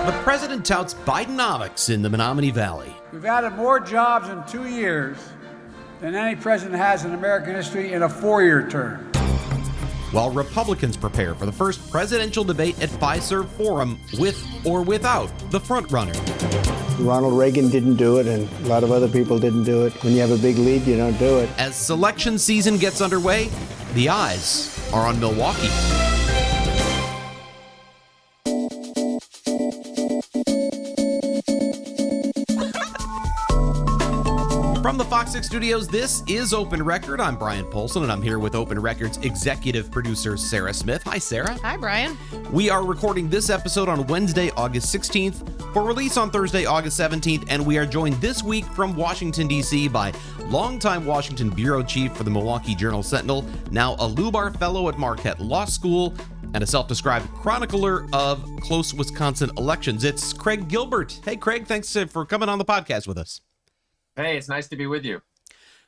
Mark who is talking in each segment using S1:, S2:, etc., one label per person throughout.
S1: The president touts Bidenomics in the Menominee Valley.
S2: We've added more jobs in 2 years than any president has in American history in a 4-year term.
S1: While Republicans prepare for the first presidential debate at Fiserv Forum with or without the frontrunner.
S3: Ronald Reagan didn't do it, and a lot of other people didn't do it. When you have a big lead, you don't do it.
S1: As selection season gets underway, the eyes are on Milwaukee. From the Fox 6 studios, this is Open Record. I'm Bryan Polcyn, and I'm here with Open Record's executive producer, Sarah Smith. Hi, Sarah.
S4: Hi, Bryan.
S1: We are recording this episode on Wednesday, August 16th, for release on Thursday, August 17th, and we are joined this week from Washington, D.C. by longtime Washington bureau chief for the Milwaukee Journal-Sentinel, now a Lubar fellow at Marquette Law School, and a self-described chronicler of close Wisconsin elections. It's Craig Gilbert. Hey, Craig, thanks for coming on the podcast with us.
S5: Hey, it's nice to be with you.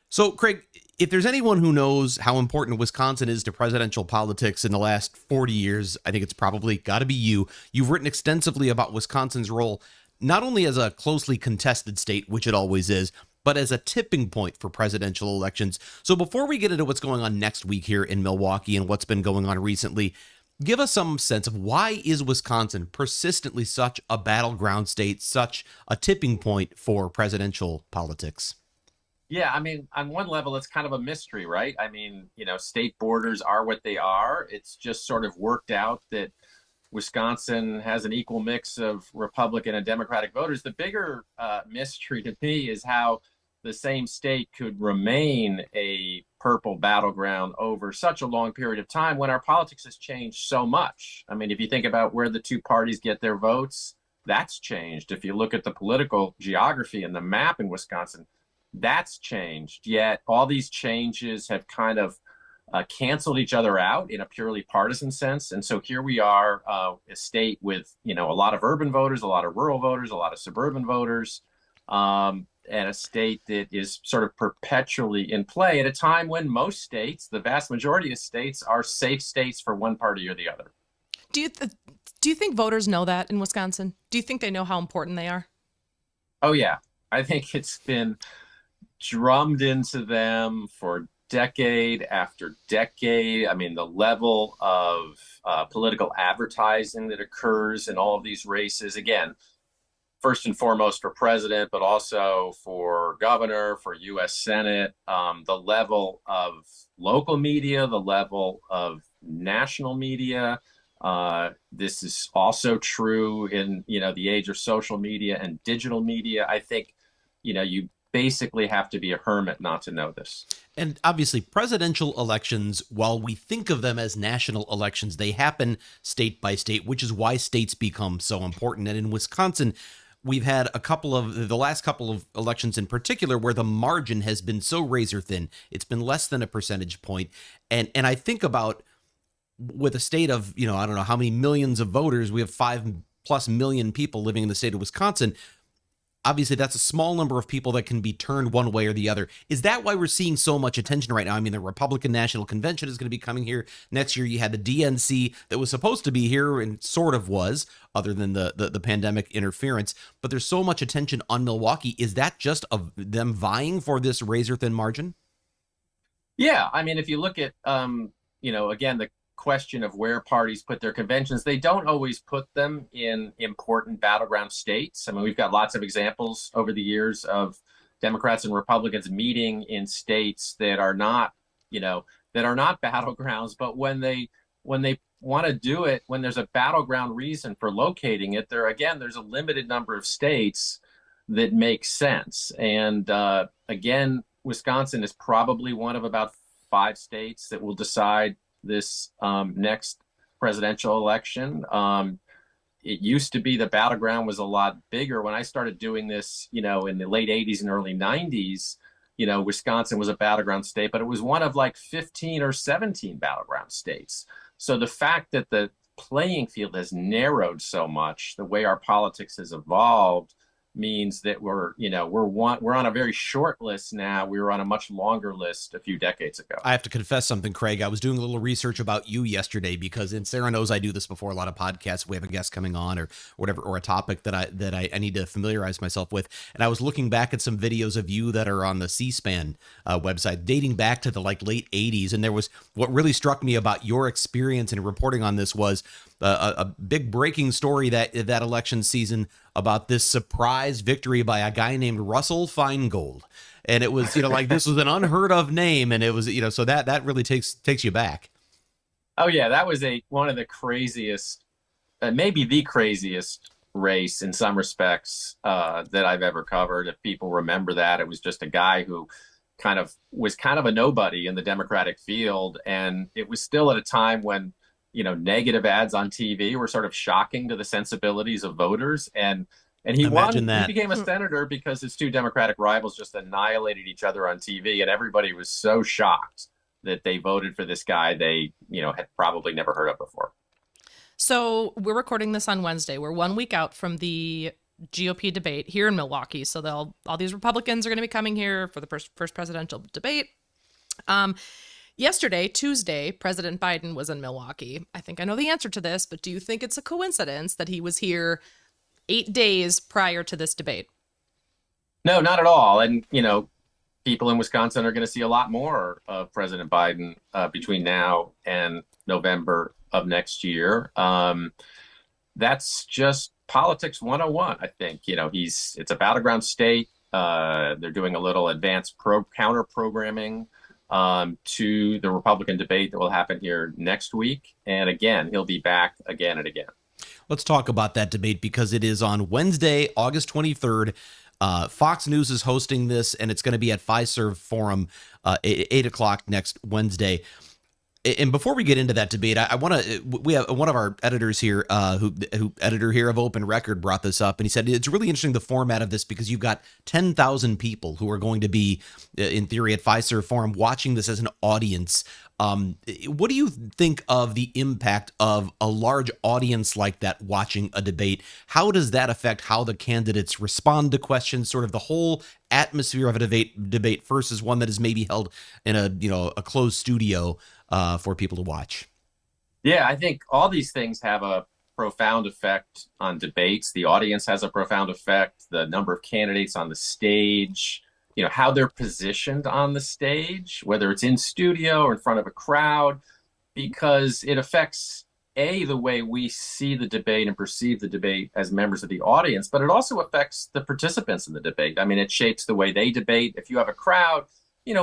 S1: So, Craig, if there's anyone who knows how important Wisconsin is to presidential politics in the last 40 years, I think it's probably got to be you. You've written extensively about Wisconsin's role, not only as a closely contested state, which it always is, but as a tipping point for presidential elections. So before we get into what's going on next week here in Milwaukee and what's been going on recently, give us some sense of why is Wisconsin persistently such a battleground state, such a tipping point for presidential politics?
S5: Yeah, I mean, on one level, it's kind of a mystery, right? I mean, state borders are what they are. It's just sort of worked out that Wisconsin has an equal mix of Republican and Democratic voters. The bigger mystery to me is how the same state could remain a purple battleground over such a long period of time when our politics has changed so much. I mean, if you think about where the two parties get their votes, that's changed. If you look at the political geography and the map in Wisconsin, that's changed. Yet all these changes have kind of canceled each other out in a purely partisan sense. And so here we are, a state with, a lot of urban voters, a lot of rural voters, a lot of suburban voters, and a state that is sort of perpetually in play at a time when most states, the vast majority of states, are safe states for one party or the other.
S4: Do you think voters know that in Wisconsin? Do you think they know how important they are?
S5: Oh, yeah. I think it's been drummed into them for decade after decade. I mean, the level of political advertising that occurs in all of these races, again, first and foremost for president, but also for governor, for U.S. Senate, the level of local media, the level of national media. This is also true in, the age of social media and digital media. I think, you basically have to be a hermit not to know this.
S1: And obviously, presidential elections, while we think of them as national elections, they happen state by state, which is why states become so important. And in Wisconsin, we've had the last couple of elections in particular where the margin has been so razor thin. It's been less than a percentage point. And I think about with a state of, I don't know how many millions of voters, we have 5+ million people living in the state of Wisconsin. Obviously, that's a small number of people that can be turned one way or the other. Is that why we're seeing so much attention right now? I mean, the Republican National Convention is going to be coming here next year. You had the DNC that was supposed to be here and sort of was, other than the pandemic interference. But there's so much attention on Milwaukee. Is that just of them vying for this razor-thin margin?
S5: Yeah, I mean, if you look at, again, the question of where parties put their conventions, they don't always put them in important battleground states. I mean, we've got lots of examples over the years of Democrats and Republicans meeting in states that are not, battlegrounds. But when they want to do it, when there's a battleground reason for locating it, there's a limited number of states that make sense. And again, Wisconsin is probably one of about 5 states that will decide this next presidential election. It used to be the battleground was a lot bigger. When I started doing this, in the late 80s and early 90s, Wisconsin was a battleground state, but it was one of like 15 or 17 battleground states. So the fact that the playing field has narrowed so much, the way our politics has evolved, means that we're on a very short list now. We were on a much longer list a few decades ago.
S1: I have to confess something, Craig. I was doing a little research about you yesterday because, and Sarah knows I do this before a lot of podcasts. We have a guest coming on or whatever, or a topic that I need to familiarize myself with. And I was looking back at some videos of you that are on the C-SPAN website dating back to the late 80s. And there was, what really struck me about your experience in reporting on this was a big breaking story that election season about this surprise victory by a guy named Russell Feingold. And it was, this was an unheard of name. And it was, so that really takes you back.
S5: Oh yeah. That was one of the craziest, maybe the craziest race in some respects that I've ever covered. If people remember that, it was just a guy who was kind of a nobody in the Democratic field. And it was still at a time when, negative ads on TV were sort of shocking to the sensibilities of voters. And he won. He became a senator because his two Democratic rivals just annihilated each other on TV. And everybody was so shocked that they voted for this guy they, had probably never heard of before.
S4: So we're recording this on Wednesday. We're 1 week out from the GOP debate here in Milwaukee. So all these Republicans are going to be coming here for the first presidential debate. Yesterday, Tuesday, President Biden was in Milwaukee. I think I know the answer to this, but do you think it's a coincidence that he was here 8 days prior to this debate?
S5: No, not at all. And, people in Wisconsin are going to see a lot more of President Biden between now and November of next year. That's just politics 101, I think. It's a battleground state. They're doing a little advanced counter programming to the Republican debate that will happen here next week. And again, he'll be back again and again.
S1: Let's talk about that debate because it is on Wednesday, August 23rd. Fox News is hosting this, and it's going to be at Fiserv Forum, 8 o'clock next Wednesday. And before we get into that debate, I want to. We have one of our editors here, who editor here of Open Record, brought this up, and he said it's really interesting the format of this because you've got 10,000 people who are going to be, in theory, at Fiserv Forum watching this as an audience. What do you think of the impact of a large audience like that watching a debate? How does that affect how the candidates respond to questions? Sort of the whole atmosphere of a debate versus one that is maybe held in a closed studio for people to watch.
S5: Yeah, I think all these things have a profound effect on debates. The audience has a profound effect. The number of candidates on the stage, how they're positioned on the stage, whether it's in studio or in front of a crowd, because it affects the way we see the debate and perceive the debate as members of the audience, but it also affects the participants in the debate. I mean, it shapes the way they debate. If you have a crowd,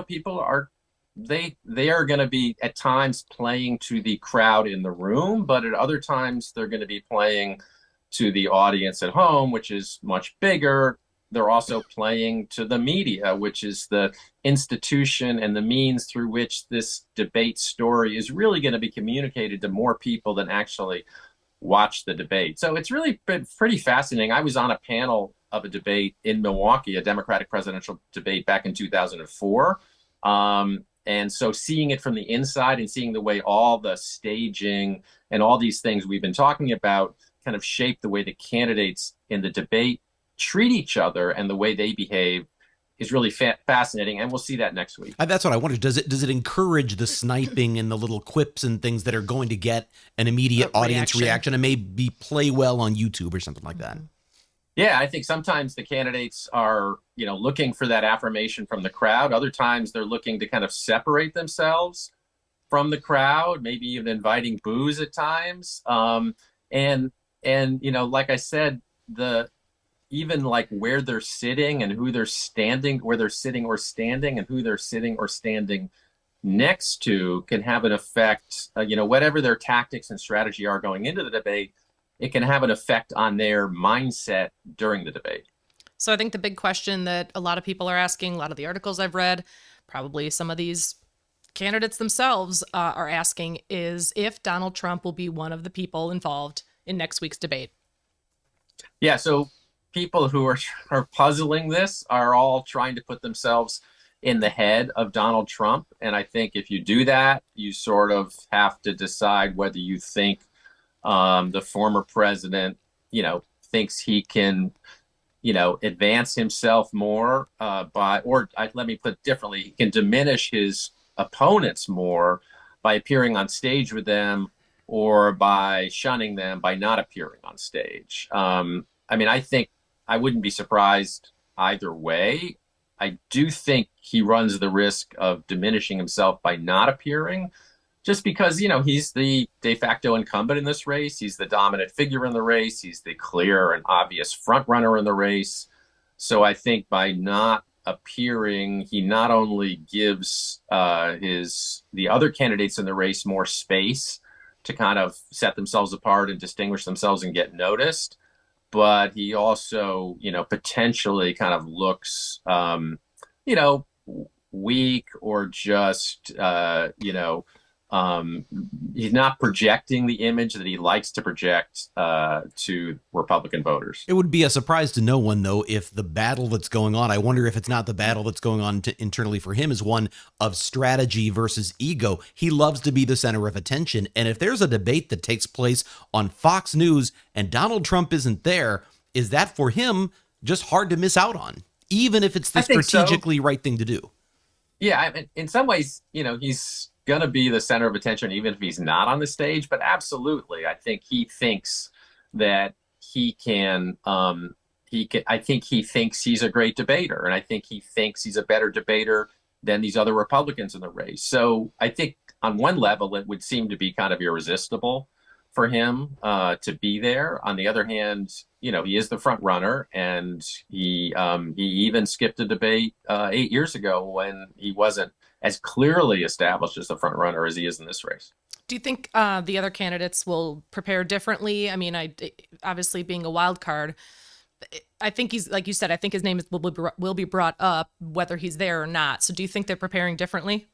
S5: people are they are going to be at times playing to the crowd in the room, but at other times they're going to be playing to the audience at home, which is much bigger. They're also playing to the media, which is the institution and the means through which this debate story is really going to be communicated to more people than actually watch the debate. So it's really been pretty fascinating. I was on a panel of a debate in Milwaukee, a Democratic presidential debate back in 2004. And so seeing it from the inside and seeing the way all the staging and all these things we've been talking about kind of shape the way the candidates in the debate treat each other and the way they behave is really fascinating. And we'll see that next week.
S1: That's what I wondered. Does it encourage the sniping and the little quips and things that are going to get an immediate audience reaction and maybe play well on YouTube or something like that?
S5: Yeah, I think sometimes the candidates are, looking for that affirmation from the crowd. Other times they're looking to kind of separate themselves from the crowd, maybe even inviting boos at times. And like I said, even like where they're sitting and who they're standing, where they're sitting or standing and who they're sitting or standing next to can have an effect, whatever their tactics and strategy are going into the debate, it can have an effect on their mindset during the debate.
S4: So I think the big question that a lot of people are asking, a lot of the articles I've read, probably some of these candidates themselves are asking, is if Donald Trump will be one of the people involved in next week's debate.
S5: Yeah, so people who are puzzling this are all trying to put themselves in the head of Donald Trump. And I think if you do that, you sort of have to decide whether you think the former president, thinks he can advance himself more let me put it differently, he can diminish his opponents more by appearing on stage with them or by shunning them by not appearing on stage. I think I wouldn't be surprised either way. I do think he runs the risk of diminishing himself by not appearing, just because, he's the de facto incumbent in this race. He's the dominant figure in the race. He's the clear and obvious front runner in the race. So I think by not appearing, he not only gives the other candidates in the race more space to kind of set themselves apart and distinguish themselves and get noticed, but he also, potentially kind of looks, weak or just, he's not projecting the image that he likes to project to Republican voters.
S1: It would be a surprise to no one, though, if the battle that's going on, I wonder if it's not the battle that's going on internally for him, is one of strategy versus ego. He loves to be the center of attention. And if there's a debate that takes place on Fox News and Donald Trump isn't there, is that for him just hard to miss out on, even if it's the strategically right thing to do?
S5: Yeah, in some ways, he's going to be the center of attention even if he's not on the stage, but absolutely I think he thinks that he can I think he thinks he's a great debater, and I think he thinks he's a better debater than these other Republicans in the race. So I think on one level it would seem to be kind of irresistible for him to be there. On the other hand, he is the front runner, and he even skipped a debate 8 years ago when he wasn't as clearly established as the front runner as he is in this race.
S4: Do you think the other candidates will prepare differently? I mean, obviously being a wild card, I think he's, like you said, I think his name will be brought up whether he's there or not. So do you think they're preparing differently?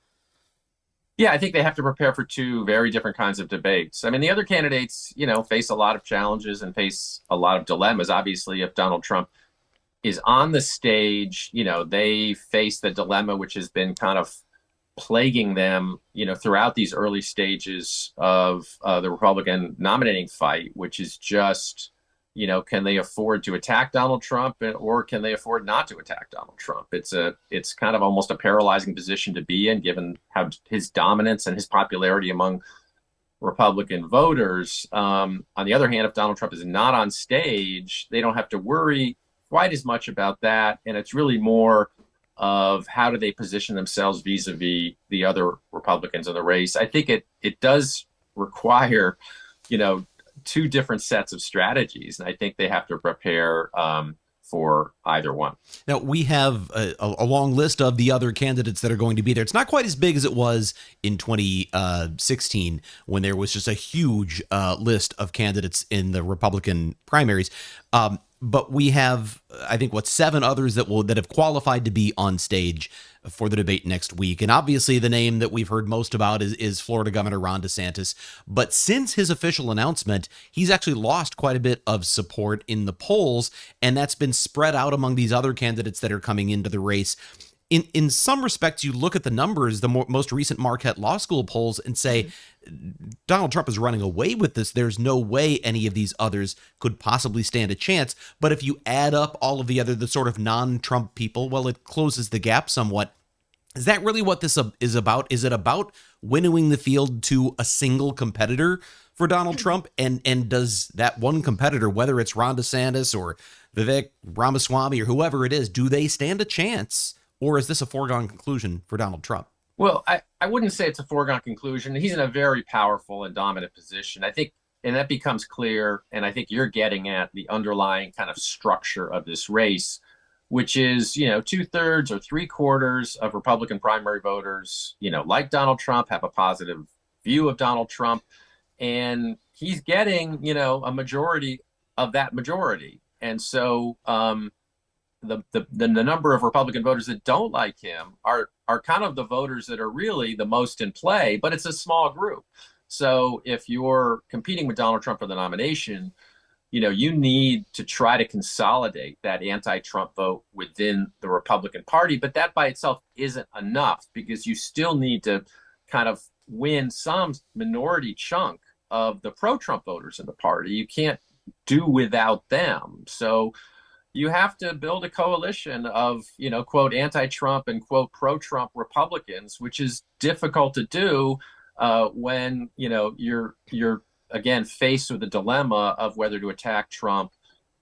S5: Yeah, I think they have to prepare for two very different kinds of debates. I mean, the other candidates, face a lot of challenges and face a lot of dilemmas. Obviously, if Donald Trump is on the stage, they face the dilemma which has been kind of plaguing them, throughout these early stages of the Republican nominating fight, which is just, can they afford to attack Donald Trump, or can they afford not to attack Donald Trump? It's kind of almost a paralyzing position to be in, given how his dominance and his popularity among Republican voters. On the other hand, if Donald Trump is not on stage, they don't have to worry quite as much about that, and it's really more of how do they position themselves vis-a-vis the other Republicans in the race. I think it does require, two different sets of strategies, and I think they have to prepare for either one.
S1: Now, we have a long list of the other candidates that are going to be there. It's not quite as big as it was in 2016 when there was just a huge list of candidates in the Republican primaries. But we have, I think, 7 others that have qualified to be on stage for the debate next week. And obviously the name that we've heard most about is Florida Governor Ron DeSantis. But since his official announcement, he's actually lost quite a bit of support in the polls, and that's been spread out among these other candidates that are coming into the race. In some respects, you look at the numbers, the most recent Marquette Law School polls, and say Donald Trump is running away with this. There's no way any of these others could possibly stand a chance. But if you add up all of the sort of non-Trump people, well, it closes the gap somewhat. Is that really what this is about? Is it about winnowing the field to a single competitor for Donald Trump? And does that one competitor, whether it's Ron DeSantis or Vivek Ramaswamy or whoever it is, do they stand a chance? Or is this a foregone conclusion for Donald Trump?
S5: Well, I wouldn't say it's a foregone conclusion. He's in a very powerful and dominant position, I think, and that becomes clear. And I think you're getting at the underlying kind of structure of this race, which is, 2/3 or 3/4 of Republican primary voters, like Donald Trump, have a positive view of Donald Trump. And he's getting, a majority of that majority. And so, the number of Republican voters that don't like him are kind of the voters that are really the most in play, but it's a small group. So if you're competing with Donald Trump for the nomination, you need to try to consolidate that anti-Trump vote within the Republican Party, but that by itself isn't enough, because you still need to kind of win some minority chunk of the pro-Trump voters in the party. You can't do without them. So you have to build a coalition of, quote, anti-Trump and quote, pro-Trump Republicans, which is difficult to do when, you're again faced with the dilemma of whether to attack Trump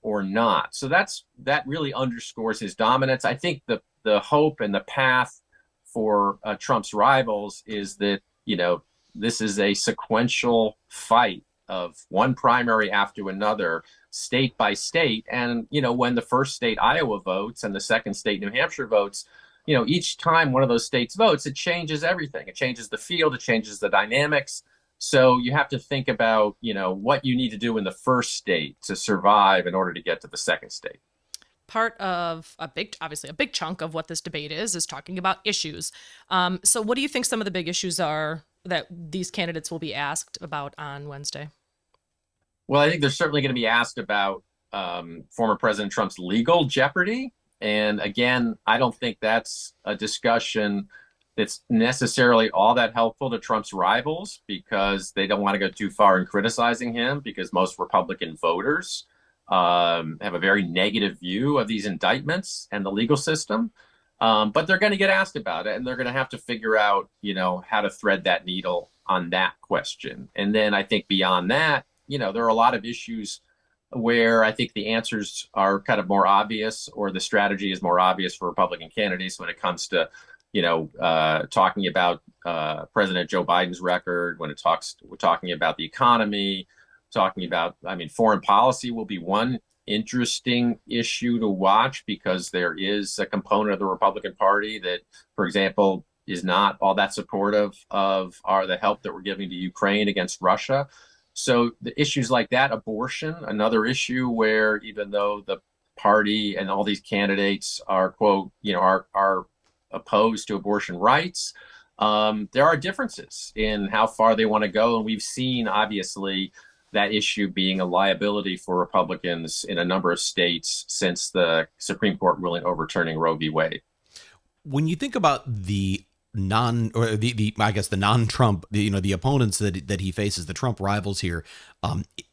S5: or not. So that really underscores his dominance. I think the hope and the path for Trump's rivals is that, this is a sequential fight of one primary after another, state by state. And, when the first state, Iowa, votes and the second state, New Hampshire, votes, each time one of those states votes, it changes everything. It changes the field, it changes the dynamics. So you have to think about, what you need to do in the first state to survive in order to get to the second state.
S4: Part of obviously a big chunk of what this debate is talking about issues. So what do you think some of the big issues are that these candidates will be asked about on Wednesday?
S5: Well, I think they're certainly going to be asked about former President Trump's legal jeopardy. And again, I don't think that's a discussion that's necessarily all that helpful to Trump's rivals, because they don't want to go too far in criticizing him, because most Republican voters have a very negative view of these indictments and the legal system. But they're going to get asked about it, and they're going to have to figure out, how to thread that needle on that question. And then I think beyond that, there are a lot of issues where I think the answers are kind of more obvious, or the strategy is more obvious for Republican candidates when it comes to, talking about President Joe Biden's record, when we're talking about the economy, talking about, foreign policy will be one interesting issue to watch, because there is a component of the Republican Party that, for example, is not all that supportive of the help that we're giving to Ukraine against Russia. So the issues like that, abortion, another issue where even though the party and all these candidates are, quote, are opposed to abortion rights, there are differences in how far they want to go. And we've seen, obviously, that issue being a liability for Republicans in a number of states since the Supreme Court ruling overturning Roe v. Wade.
S1: When you think about the non-Trump, the opponents that he faces, the Trump rivals here,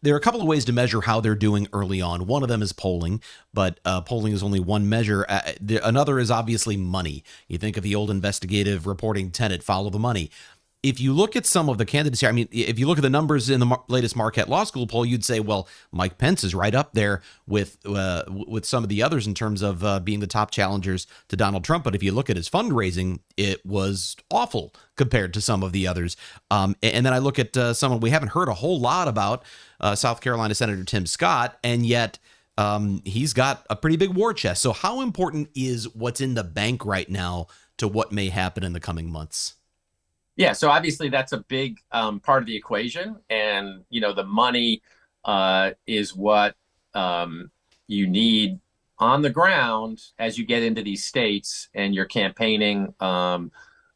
S1: there are a couple of ways to measure how they're doing early on. One of them is polling, but polling is only one measure. Another is obviously money. You think of the old investigative reporting tenet, follow the money. If you look at some of the candidates here, if you look at the numbers in the latest Marquette Law School poll, you'd say, well, Mike Pence is right up there with some of the others in terms of being the top challengers to Donald Trump. But if you look at his fundraising, it was awful compared to some of the others. And then I look at someone we haven't heard a whole lot about, South Carolina Senator Tim Scott, and yet he's got a pretty big war chest. So how important is what's in the bank right now to what may happen in the coming months?
S5: Yeah, so obviously that's a big part of the equation, and the money is what you need on the ground as you get into these states and you're campaigning,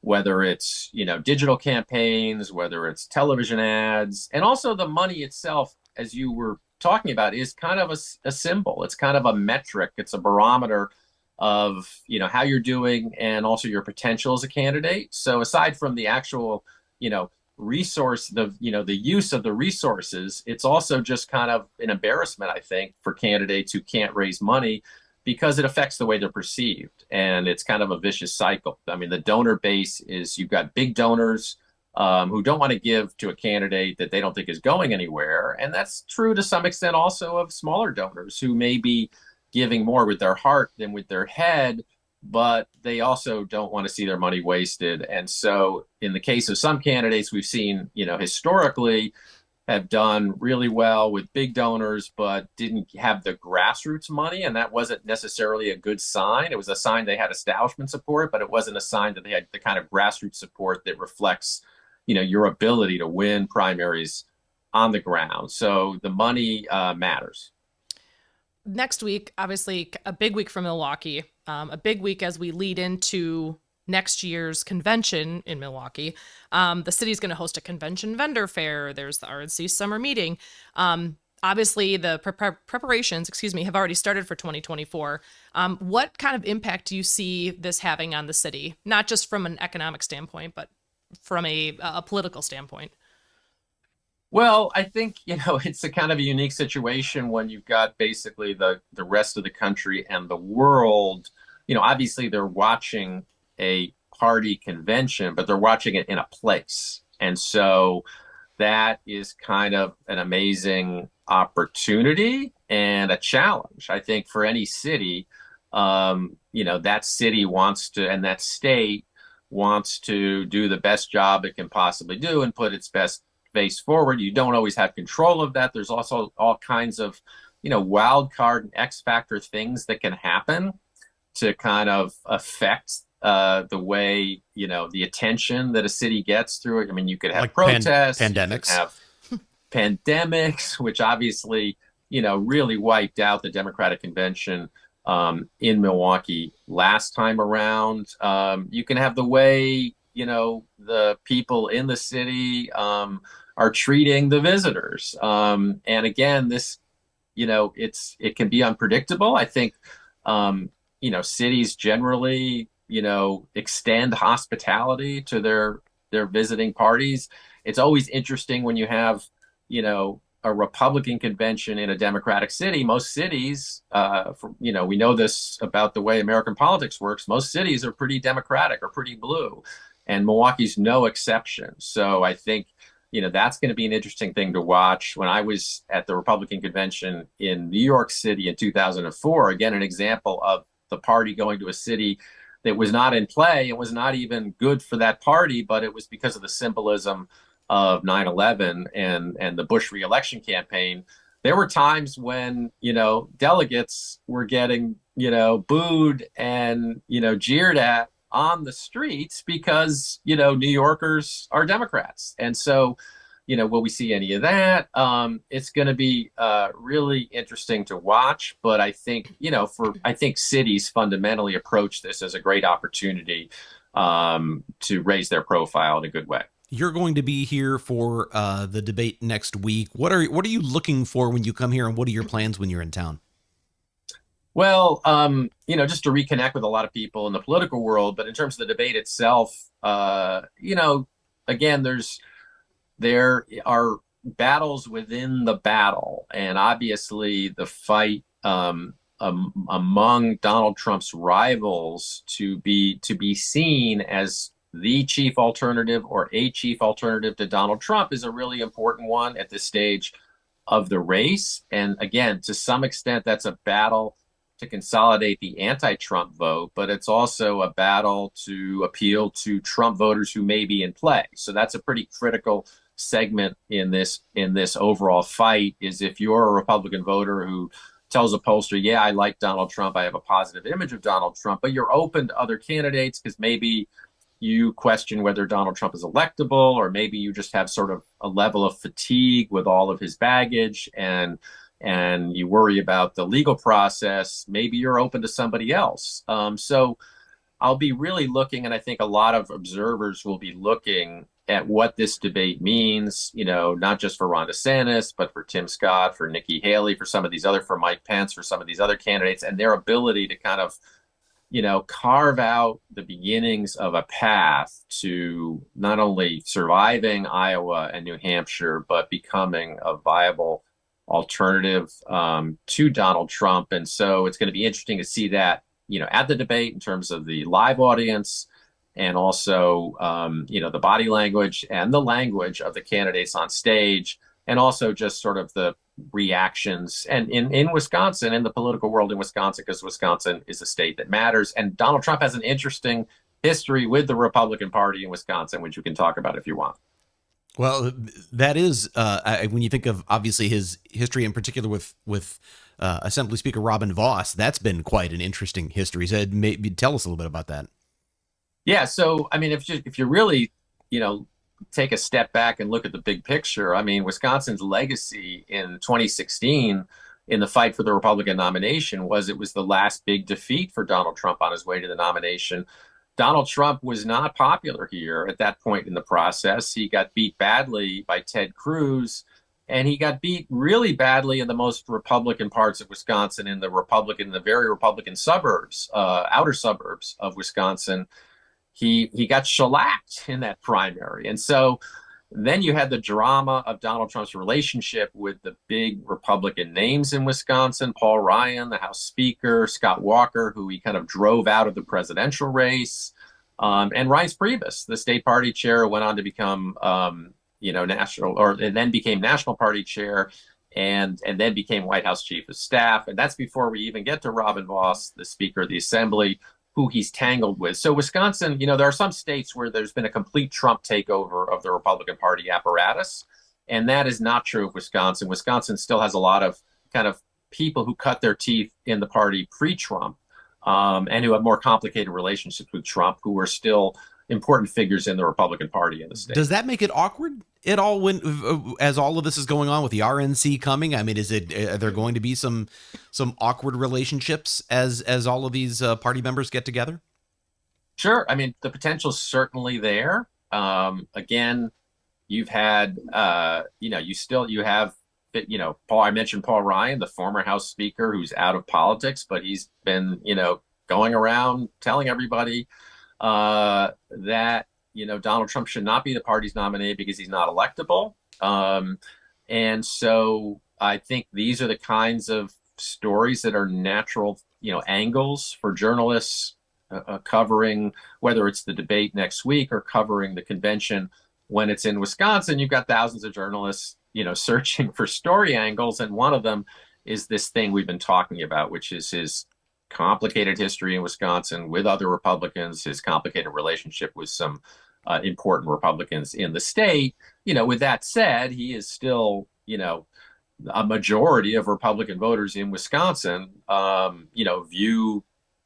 S5: whether it's digital campaigns, whether it's television ads, and also the money itself, as you were talking about, is kind of a symbol. It's kind of a metric. It's a barometer of how you're doing and also your potential as a candidate. So aside from the actual resource, the use of the resources, it's also just kind of an embarrassment, I think, for candidates who can't raise money, because it affects the way they're perceived, and it's kind of a vicious cycle. The donor base is, you've got big donors who don't want to give to a candidate that they don't think is going anywhere, and that's true to some extent also of smaller donors who may be giving more with their heart than with their head, but they also don't want to see their money wasted. And so in the case of some candidates we've seen, historically have done really well with big donors, but didn't have the grassroots money. And that wasn't necessarily a good sign. It was a sign they had establishment support, but it wasn't a sign that they had the kind of grassroots support that reflects, your ability to win primaries on the ground. So the money matters.
S4: Next week, obviously, a big week for Milwaukee, a big week as we lead into next year's convention in Milwaukee. The city's going to host a convention vendor fair. There's the RNC summer meeting. Obviously, the preparations, have already started for 2024. What kind of impact do you see this having on the city, not just from an economic standpoint, but from a political standpoint?
S5: Well, I think, it's a kind of a unique situation when you've got basically the rest of the country and the world. Obviously they're watching a party convention, but they're watching it in a place. And so that is kind of an amazing opportunity and a challenge, I think, for any city. That city wants to, and that state wants to do the best job it can possibly do and put its best face forward. You don't always have control of that. There's also all kinds of, wild card and X factor things that can happen to kind of affect the way, the attention that a city gets through it. I mean, you could have
S1: Like
S5: protests,
S1: pandemics.
S5: you could have pandemics, which obviously, really wiped out the Democratic convention in Milwaukee last time around. You can have the way, the people in the city are treating the visitors. And again, this, it can be unpredictable. I think, cities generally, extend hospitality to their visiting parties. It's always interesting when you have, a Republican convention in a Democratic city. Most cities, we know this about the way American politics works. Most cities are pretty Democratic or pretty blue, and Milwaukee's no exception. So I think, that's going to be an interesting thing to watch. When I was at the Republican convention in New York City in 2004, again, an example of the party going to a city that was not in play. It was not even good for that party, but it was because of the symbolism of 9/11 and the Bush reelection campaign. There were times when, delegates were getting, booed and, jeered at on the streets because, New Yorkers are Democrats. And so, will we see any of that? It's going to be really interesting to watch. But I think, I think cities fundamentally approach this as a great opportunity to raise their profile in a good way.
S1: You're going to be here for the debate next week. What are you looking for when you come here, and what are your plans when you're in town?
S5: Well, just to reconnect with a lot of people in the political world, but in terms of the debate itself, again, there are battles within the battle, and obviously the fight among Donald Trump's rivals to be seen as the chief alternative or a chief alternative to Donald Trump is a really important one at this stage of the race. And again, to some extent, that's a battle to consolidate the anti-Trump vote, but it's also a battle to appeal to Trump voters who may be in play. So that's a pretty critical segment in this overall fight. Is if you're a Republican voter who tells a pollster, yeah, I like Donald Trump, I have a positive image of Donald Trump, but you're open to other candidates because maybe you question whether Donald Trump is electable, or maybe you just have sort of a level of fatigue with all of his baggage and you worry about the legal process. Maybe you're open to somebody else. So I'll be really looking, and I think a lot of observers will be looking at what this debate means, not just for Ron DeSantis, but for Tim Scott, for Nikki Haley, for Mike Pence, for some of these other candidates, and their ability to kind of, carve out the beginnings of a path to not only surviving Iowa and New Hampshire, but becoming a viable alternative to Donald Trump. And so it's going to be interesting to see that, at the debate in terms of the live audience and also, the body language and the language of the candidates on stage, and also just sort of the reactions and in Wisconsin, in the political world in Wisconsin, because Wisconsin is a state that matters. And Donald Trump has an interesting history with the Republican Party in Wisconsin, which we can talk about if you want.
S1: Well, that is when you think of obviously his history in particular with Assembly Speaker Robin Vos, that's been quite an interesting history. So maybe tell us a little bit about that.
S5: Yeah. So, I mean, if you really, take a step back and look at the big picture, I mean, Wisconsin's legacy in 2016 in the fight for the Republican nomination was it was the last big defeat for Donald Trump on his way to the nomination. Donald Trump was not popular here at that point in the process. He got beat badly by Ted Cruz, and he got beat really badly in the most Republican parts of Wisconsin, in the very Republican suburbs, outer suburbs of Wisconsin. He got shellacked in that primary. And so, Then you had the drama of Donald Trump's relationship with the big Republican names in Wisconsin, Paul Ryan, the House Speaker, Scott Walker, who he kind of drove out of the presidential race, and Reince Priebus, the state party chair, went on to become, and then became national party chair, and then became White House chief of staff. And that's before we even get to Robin Vos, the Speaker of the Assembly, who he's tangled with. So Wisconsin, there are some states where there's been a complete Trump takeover of the Republican Party apparatus, and that is not true of Wisconsin. Wisconsin still has a lot of kind of people who cut their teeth in the party pre-Trump, and who have more complicated relationships with Trump, who are still important figures in the Republican Party in the state.
S1: Does that make it awkward at all when, as all of this is going on with the RNC coming? I mean, are there going to be some awkward relationships as all of these party members get together?
S5: Sure. I mean, the potential's certainly there. Again, you've had, you have, Paul. I mentioned Paul Ryan, the former House Speaker, who's out of politics, but he's been, going around telling everybody that Donald Trump should not be the party's nominee because he's not electable. And so I think these are the kinds of stories that are natural, angles for journalists covering, whether it's the debate next week or covering the convention when it's in Wisconsin. You've got thousands of journalists, searching for story angles. And one of them is this thing we've been talking about, which is his complicated history in Wisconsin with other Republicans, his complicated relationship with some important Republicans in the state. With that said, he is still, a majority of Republican voters in Wisconsin, view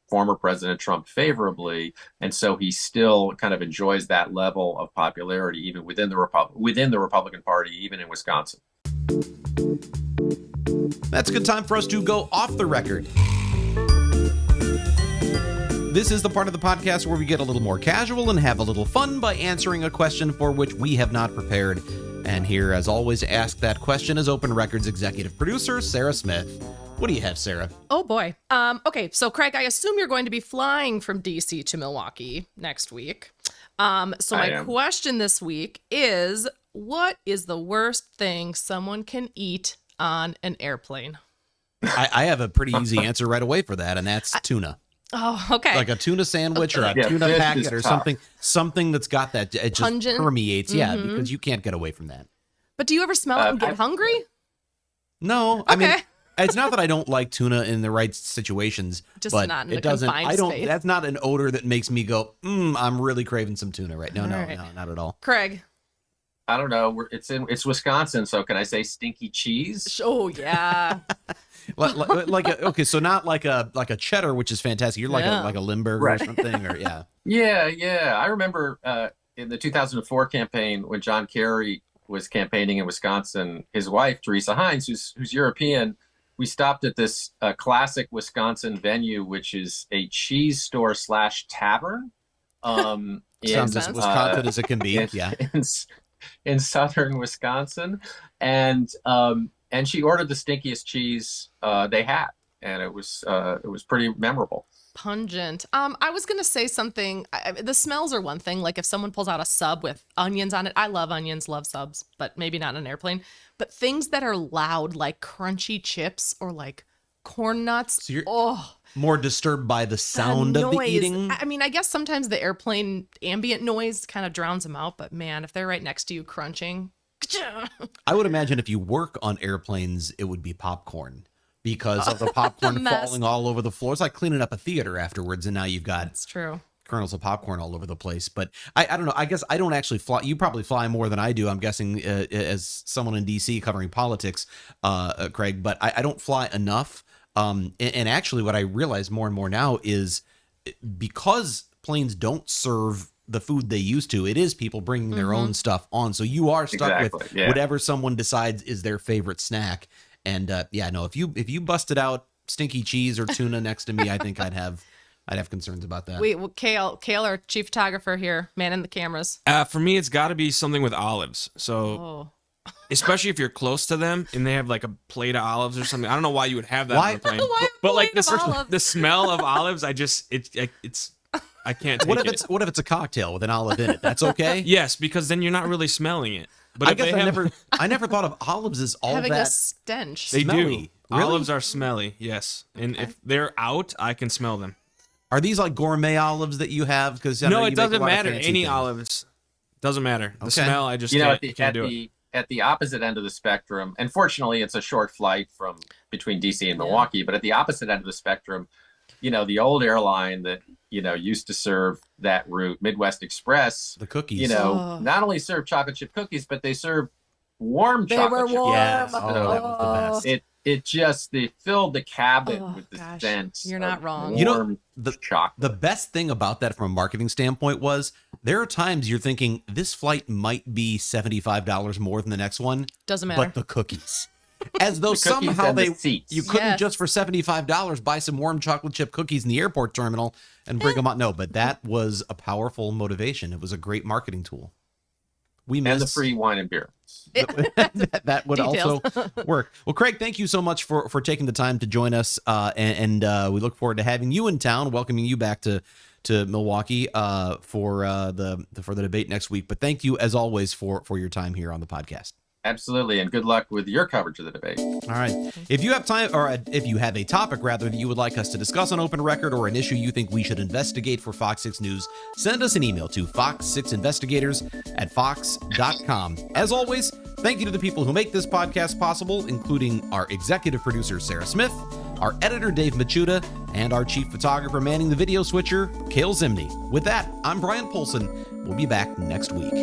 S5: former President Trump favorably. And so he still kind of enjoys that level of popularity, even within the Republican Party, even in Wisconsin.
S1: That's a good time for us to go off the record. This is the part of the podcast where we get a little more casual and have a little fun by answering a question for which we have not prepared. And here, as always, to ask that question is Open Records executive producer Sarah Smith. What do you have, Sarah?
S4: Oh, boy. Okay, so Craig, I assume you're going to be flying from D.C. to Milwaukee next week. So my question this week is, what is the worst thing someone can eat on an airplane?
S1: I have a pretty easy answer right away for that, and that's tuna.
S4: Oh, okay.
S1: Like a tuna sandwich or a tuna packet or something that's got that, it just
S4: pungent
S1: permeates. Yeah, because you can't get away from that.
S4: But do you ever smell it and get hungry?
S1: No, I mean, it's not that I don't like tuna in the right situations,
S4: just
S1: but
S4: not in
S1: it
S4: a
S1: doesn't.
S4: confined
S1: I don't.
S4: space.
S1: That's not an odor that makes me go, I'm really craving some tuna right now. No, not at all.
S4: Craig.
S5: I don't know. It's Wisconsin, so can I say stinky cheese?
S4: Oh yeah.
S1: Okay, so not like a cheddar, which is fantastic. You're like a Limburger or something, or yeah.
S5: Yeah. I remember in the 2004 campaign when John Kerry was campaigning in Wisconsin, his wife Teresa Heinz, who's European, we stopped at this classic Wisconsin venue, which is a cheese store / tavern.
S1: Sounds as Wisconsin as it can be.
S5: In southern Wisconsin, and she ordered the stinkiest cheese they had, and it was pretty memorable.
S4: Pungent. I was gonna say something. The smells are one thing. Like if someone pulls out a sub with onions on it, I love onions, love subs, but maybe not on an airplane. But things that are loud, like crunchy chips or like corn nuts.
S1: So you're more disturbed by the sound of the eating.
S4: I mean, I guess sometimes the airplane ambient noise kind of drowns them out. But man, if they're right next to you crunching.
S1: I would imagine if you work on airplanes, it would be popcorn because of the popcorn falling all over the floor. It's like cleaning up a theater afterwards, and now you've got
S4: That's true.
S1: kernels of popcorn all over the place. But I don't know. I guess I don't actually fly. You probably fly more than I do, I'm guessing, as someone in D.C. covering politics, Craig. But I don't fly enough. And actually, what I realize more and more now is because planes don't serve the food they used to, it is people bringing their own stuff on. So you are stuck with whatever someone decides is their favorite snack. And if you busted out stinky cheese or tuna next to me, I think I'd have concerns about that.
S4: Wait, well, Kale, our chief photographer here, man in the cameras.
S6: For me, it's got to be something with olives. So, especially if you're close to them and they have like a plate of olives or something. I don't know why you would have that on the plane. But like the smell of olives, it's I can't take
S1: What if
S6: it.
S1: it's a cocktail with an olive in it? That's okay.
S6: Yes, because then you're not really smelling it. But
S1: I
S6: if
S1: guess
S6: they have,
S1: I never thought of olives as all
S4: Having a
S1: that.
S4: stench.
S6: they do.
S1: smelly. Really?
S6: Olives are smelly, yes. And if they're out, I can smell them.
S1: Are these like gourmet olives that you have? Because
S6: No, it doesn't matter. Any olives. Doesn't matter. The
S1: Okay.
S6: smell, I just
S5: You know,
S6: can't do it.
S5: at the opposite end of the spectrum, and fortunately it's a short flight from between DC and Milwaukee, but at the opposite end of the spectrum, the old airline that, used to serve that route, Midwest Express,
S1: The cookies.
S5: not only served chocolate chip cookies, but they served warm chocolate chip
S4: warm.
S1: Yes.
S5: cookies.
S1: Oh, that was the best.
S5: They filled the cabin with the
S4: gosh,
S5: scent.
S4: you're not
S5: of
S4: wrong.
S5: Warm
S1: the
S5: chocolate.
S1: The best thing about that from a marketing standpoint was there are times you're thinking this flight might be $75 more than the next one.
S4: Doesn't matter.
S1: But the cookies. As though
S5: The cookies
S1: somehow
S5: and the seats.
S1: you couldn't
S4: Yes.
S1: just for $75 buy some warm chocolate chip cookies in the airport terminal and bring them out. No, but that was a powerful motivation. It was a great marketing tool. We
S5: and the
S1: miss
S5: free wine and beer.
S1: that would
S4: Details.
S1: also work. Well, Craig, thank you so much for taking the time to join us, and we look forward to having you in town, welcoming you back to Milwaukee for the debate next week. But thank you as always for your time here on the podcast.
S5: Absolutely, and good luck with your coverage of the debate.
S1: All right. If you have time, or if you have a topic rather that you would like us to discuss on Open Record, or an issue you think we should investigate for Fox 6 News, send us an email to fox6investigators@fox.com. As always, thank you to the people who make this podcast possible, including our executive producer, Sarah Smith, our editor, Dave Machuda, and our chief photographer manning the video switcher, Cale Zimney. With that, I'm Bryan Polcyn. We'll be back next week.